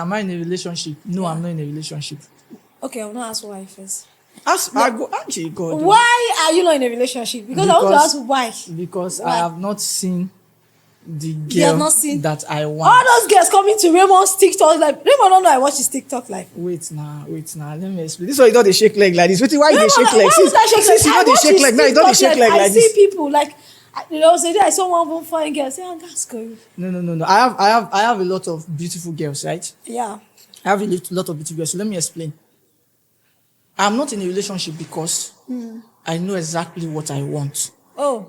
Am I in a relationship? No, I'm not in a relationship. Okay, I'll not ask why first. I go, actually, God. Why are you not in a relationship? Because I want to ask why. Because Why? I have not seen the You have girl not seen that I all want. those girls coming to Raymond's TikTok. Like, Raymond don't know I watch his TikTok like. Wait now. Let me explain. This is why you don't dey shake leg like this. Wait, why you dey Raymond, shake leg? why would I shake Since you leg? know they shake leg, now you don't dey shake leg I like see this. people like, say I saw one fine girl. Say, that's good. No. I have a lot of beautiful girls, right? Yeah. I have a lot of beautiful girls. So let me explain. I'm not in a relationship because I know exactly what I want. Oh.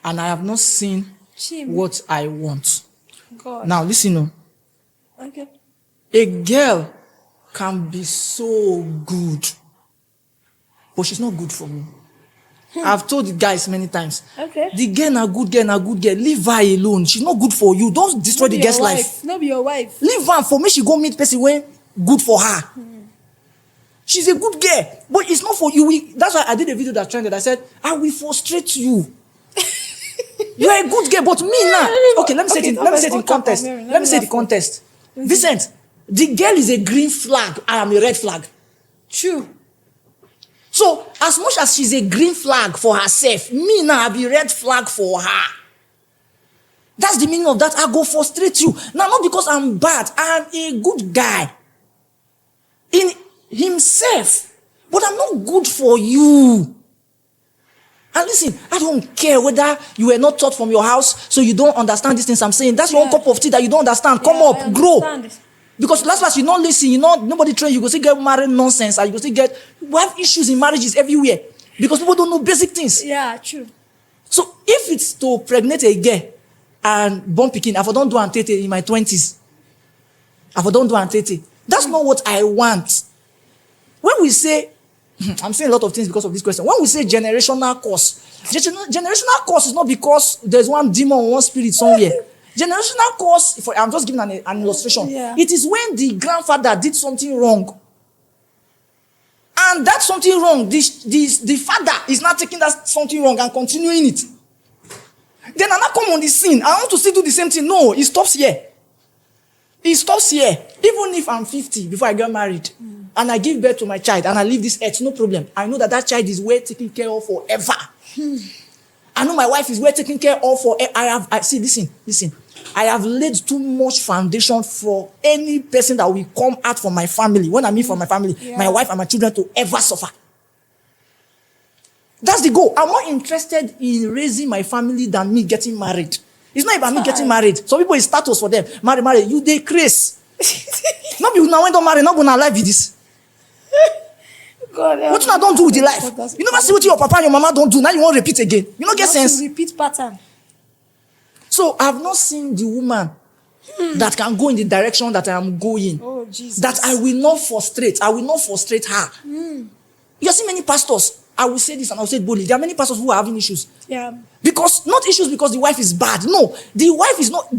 And I have not seen what I want. God. Now, listen. Okay. A girl can be so good, but she's not good for me. I've told the guys many times. Okay. The girl na good girl. Leave her alone. She's not good for you. Don't destroy the girl's life. No be your wife. Leave her for me. She go meet person when good for her. She's a good girl, but it's not for you. That's why I did a video that trended. I said, I will frustrate you. You are a good girl, but me now. Okay, let me say it in context. Let me say the context. Vincent, the girl is a green flag. I am a red flag. True. So, as much as she's a green flag for herself, me now, I'll be red flag for her. That's the meaning of that. I go frustrate you. Now, not because I'm bad. I'm a good guy. In himself. But I'm not good for you. And listen, I don't care whether you were not taught from your house, so you don't understand these things I'm saying. That's your own cup of tea that you don't understand. Come up, grow. Because last you not listen, nobody train you. Go still get married nonsense, and you go still get. We have issues in marriages everywhere because people don't know basic things. Yeah, true. So if it's to pregnate a girl and born pikin, if I don't do antete in my 20s, if I don't do antete, that's not what I want. When we say, I'm saying a lot of things because of this question. When we say generational curse, generational curse is not because there's one demon or one spirit somewhere. Generational curse, I'm just giving an illustration. Yeah. It is when the grandfather did something wrong. And that something wrong, the father is not taking that something wrong and continuing it. Then I now come on the scene. I want to still do the same thing. No, it stops here. It stops here. Even if I'm 50 before I get married, and I give birth to my child, and I leave this earth, no problem. I know that child is well taken care of forever. I know my wife is well taken care of forever. Listen. I have laid too much foundation for any person that will come out from my family. When I mean from my family, my wife and my children to ever suffer. That's the goal. I'm more interested in raising my family than me getting married. It's not about me getting married. Some people, it's status for them. Marry. You dey craze. Not be now when don't marry, not gonna life with this. God, what you don't do with the life? You never see what your papa and your mama don't do. Now you won't repeat again. You don't get sense. Repeat pattern. So I've not seen the woman that can go in the direction that I am going. Oh, Jesus. That I will not frustrate. I will not frustrate her. You see many pastors. I will say this and I will say it boldly. There are many pastors who are having issues. Yeah. Not issues because the wife is bad. No, the wife is not.